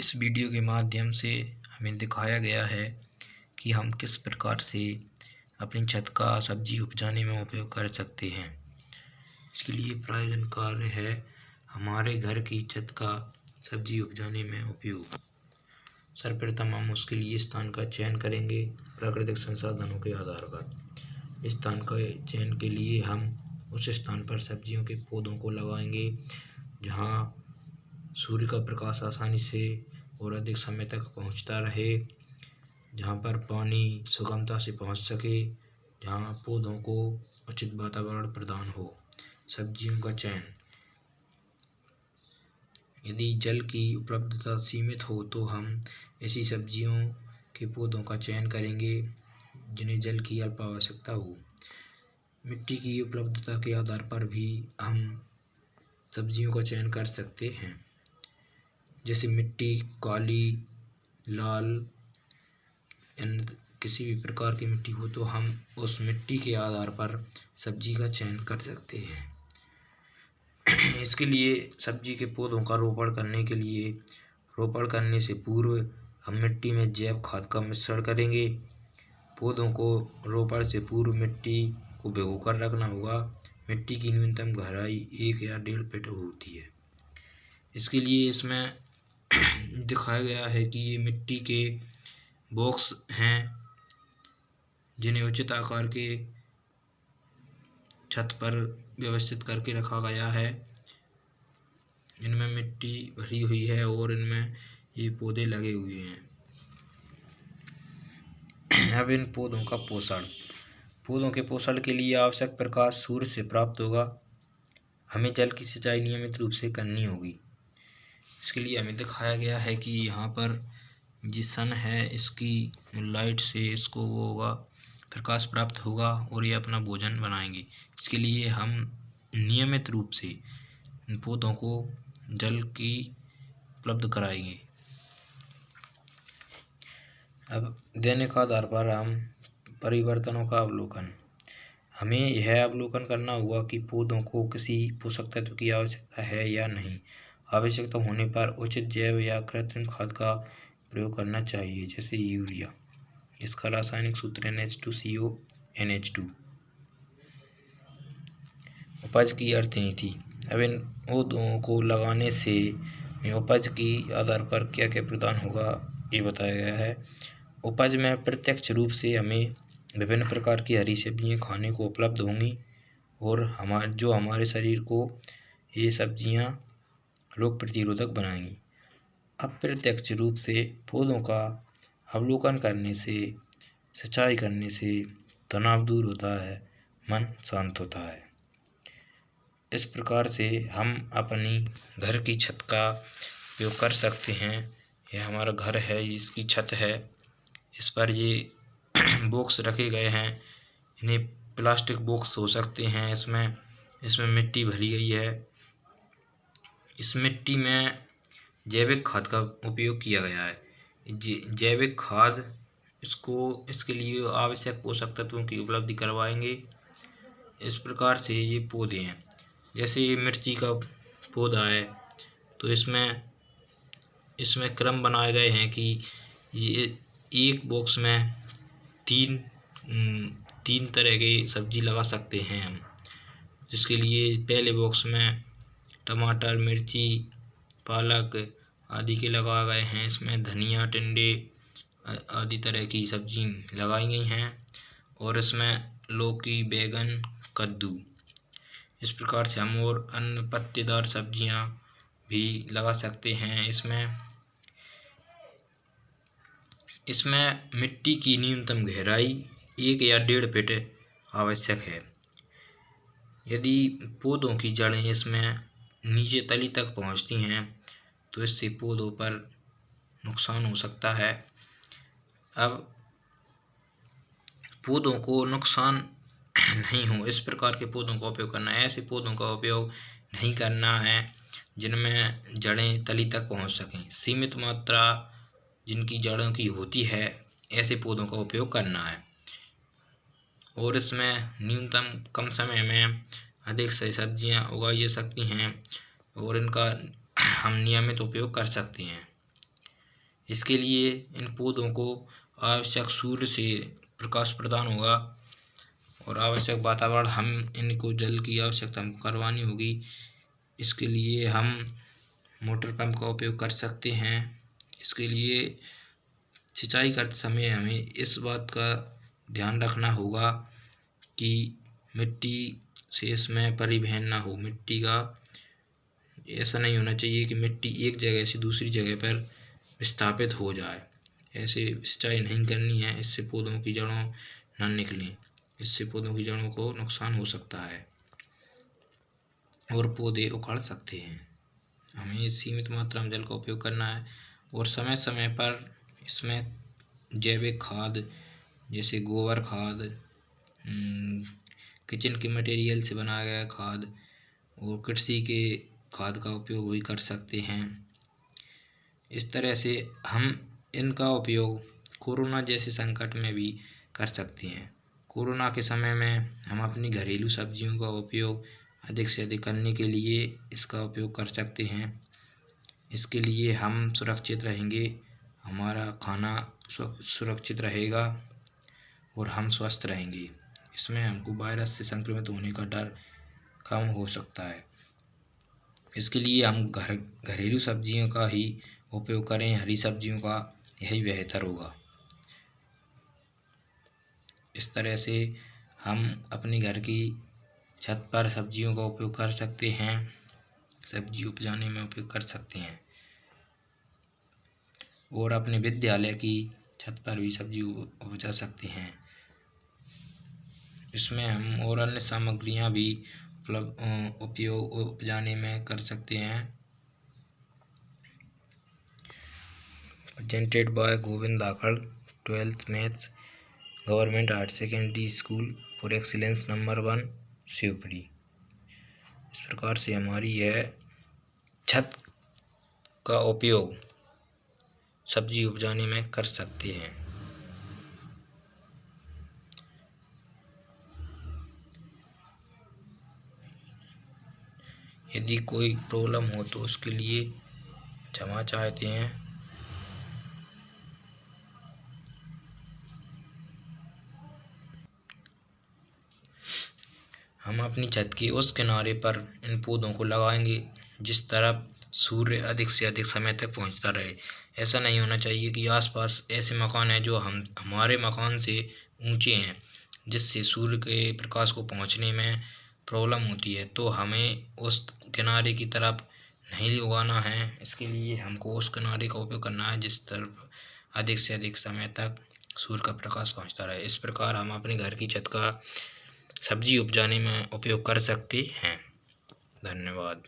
इस वीडियो के माध्यम से हमें दिखाया गया है कि हम किस प्रकार से अपनी छत का सब्जी उपजाने में उपयोग कर सकते हैं। इसके लिए प्रयोजन कार्य है हमारे घर की छत का सब्जी उपजाने में उपयोग। सर्वप्रथम हम उसके लिए स्थान का चयन करेंगे प्राकृतिक संसाधनों के आधार पर। इस स्थान का चयन के लिए हम उस स्थान पर सब्जियों के पौधों को लगाएंगे जहाँ सूर्य का प्रकाश आसानी से और अधिक समय तक पहुंचता रहे, जहां पर पानी सुगमता से पहुंच सके, जहां पौधों को उचित वातावरण प्रदान हो। सब्जियों का चयन, यदि जल की उपलब्धता सीमित हो तो हम ऐसी सब्जियों के पौधों का चयन करेंगे जिन्हें जल की अल्प आवश्यकता हो। मिट्टी की उपलब्धता के आधार पर भी हम सब्जियों का चयन कर सकते हैं। जैसे मिट्टी काली, लाल, किसी भी प्रकार की मिट्टी हो तो हम उस मिट्टी के आधार पर सब्जी का चयन कर सकते हैं। इसके लिए सब्जी के पौधों का रोपण करने के लिए रोपण करने से पूर्व हम मिट्टी में जैव खाद का मिश्रण करेंगे। पौधों को रोपण से पूर्व मिट्टी को भिगोकर रखना होगा। मिट्टी की न्यूनतम गहराई 1 या 1.5 फीट होती है। इसके लिए इसमें दिखाया गया है कि ये मिट्टी के बॉक्स हैं जिन्हें उचित आकार के छत पर व्यवस्थित करके रखा गया है। इनमें मिट्टी भरी हुई है और इनमें ये पौधे लगे हुए हैं। अब इन पौधों का पोषण, पौधों के पोषण के लिए आवश्यक प्रकाश सूर्य से प्राप्त होगा। हमें जल की सिंचाई नियमित रूप से करनी होगी। इसके लिए हमें दिखाया गया है कि यहाँ पर जिस सन है इसकी लाइट से इसको वो होगा, प्रकाश प्राप्त होगा और ये अपना भोजन बनाएंगे। इसके लिए हम नियमित रूप से इन पौधों को जल की उपलब्ध कराएंगे। अब दैनिक आधार पर हम परिवर्तनों का अवलोकन, हमें यह अवलोकन करना होगा कि पौधों को किसी पोषक तत्व की आवश्यकता है या नहीं। आवश्यकता होने पर उचित जैव या कृत्रिम खाद का प्रयोग करना चाहिए, जैसे यूरिया। इसका रासायनिक सूत्र NH2CO NH2। उपज की अर्थनीति, अब इन पौधों को लगाने से उपज की आधार पर क्या क्या प्रदान होगा ये बताया गया है। उपज में प्रत्यक्ष रूप से हमें विभिन्न प्रकार की हरी सब्जियाँ खाने को उपलब्ध होंगी और हमारे शरीर को ये सब्जियाँ रोग प्रतिरोधक बनाएंगी। अप्रत्यक्ष रूप से पौधों का अवलोकन करने से, सिंचाई करने से तनाव दूर होता है, मन शांत होता है। इस प्रकार से हम अपनी घर की छत का उपयोग कर सकते हैं। यह हमारा घर है, इसकी छत है, इस पर ये बॉक्स रखे गए हैं। इन्हें प्लास्टिक बॉक्स हो सकते हैं। इसमें मिट्टी भरी गई है। इस मिट्टी में जैविक खाद का उपयोग किया गया है। जैविक खाद इसके लिए आवश्यक पोषक तत्वों की उपलब्धि करवाएंगे। इस प्रकार से ये पौधे हैं, जैसे ये मिर्ची का पौधा है तो इसमें क्रम बनाए गए हैं कि ये एक बॉक्स में तीन तरह की सब्जी लगा सकते हैं हम। जिसके लिए पहले बॉक्स में टमाटर, मिर्ची, पालक आदि के लगाए गए हैं। इसमें धनिया, टिंडे आदि तरह की सब्जी लगाई गई हैं और इसमें लौकी, बैगन, कद्दू, इस प्रकार से हम और अन्य पत्तेदार सब्जियां भी लगा सकते हैं। इसमें मिट्टी की न्यूनतम गहराई 1 या 1.5 फीट आवश्यक है। यदि पौधों की जड़ें इसमें नीचे तली तक पहुंचती हैं तो इससे पौधों पर नुकसान हो सकता है। अब पौधों को नुकसान नहीं हो इस प्रकार के पौधों का उपयोग करना है। ऐसे पौधों का उपयोग नहीं करना है जिनमें जड़ें तली तक पहुंच सकें। सीमित मात्रा जिनकी जड़ों की होती है, ऐसे पौधों का उपयोग करना है और इसमें न्यूनतम कम समय में अधिक से सब्जियां उगाई जा सकती हैं और इनका हम नियमित उपयोग कर सकते हैं। इसके लिए इन पौधों को आवश्यक सूर्य से प्रकाश प्रदान होगा और आवश्यक वातावरण हम इनको जल की आवश्यकता हमको करवानी होगी। इसके लिए हम मोटर पंप का उपयोग कर सकते हैं। इसके लिए सिंचाई करते समय हमें इस बात का ध्यान रखना होगा कि मिट्टी से इसमें परिवहन ना हो। मिट्टी का ऐसा नहीं होना चाहिए कि मिट्टी एक जगह से दूसरी जगह पर विस्थापित हो जाए। ऐसे सिंचाई नहीं करनी है, इससे पौधों की जड़ों न निकलें, इससे पौधों की जड़ों को नुकसान हो सकता है और पौधे उखड़ सकते हैं। हमें सीमित मात्रा में जल का उपयोग करना है और समय समय पर इसमें जैविक खाद जैसे गोबर खाद, किचन के मटेरियल से बनाया गया खाद और कृषि के खाद का उपयोग भी कर सकते हैं। इस तरह से हम इनका उपयोग कोरोना जैसे संकट में भी कर सकते हैं। कोरोना के समय में हम अपनी घरेलू सब्जियों का उपयोग अधिक से अधिक करने के लिए इसका उपयोग कर सकते हैं। इसके लिए हम सुरक्षित रहेंगे, हमारा खाना सुरक्षित रहेगा और हम स्वस्थ रहेंगे। इसमें हमको वायरस से संक्रमित होने का डर कम हो सकता है। इसके लिए हम घरेलू सब्जियों का ही उपयोग करें, हरी सब्जियों का, यही बेहतर होगा। इस तरह से हम अपने घर की छत पर सब्जियों का उपयोग कर सकते हैं, सब्जी उपजाने में उपयोग कर सकते हैं और अपने विद्यालय की छत पर भी सब्जी उपजा सकते हैं। इसमें हम और अन्य सामग्रियां भी उपयोग उपजाने में कर सकते हैं। Presented by Govind Dhakad, 12th maths, government higher secondary school for excellence number 1, Shivpuri. इस प्रकार से हमारी यह छत का उपयोग सब्जी उपजाने में कर सकते हैं। यदि कोई प्रॉब्लम हो तो उसके लिए क्षमा चाहते हैं। हम अपनी छत के उस किनारे पर इन पौधों को लगाएंगे जिस तरफ सूर्य अधिक से अधिक समय तक पहुंचता रहे। ऐसा नहीं होना चाहिए कि आसपास ऐसे मकान हैं जो हमारे मकान से ऊंचे हैं, जिससे सूर्य के प्रकाश को पहुंचने में प्रॉब्लम होती है। तो हमें उस किनारे की तरफ नहीं उगाना है। इसके लिए हमको उस किनारे का उपयोग करना है जिस तरफ अधिक से अधिक समय तक सूर्य का प्रकाश पहुंचता रहे। इस प्रकार हम अपने घर की छत का सब्जी उपजाने में उपयोग कर सकते हैं। धन्यवाद।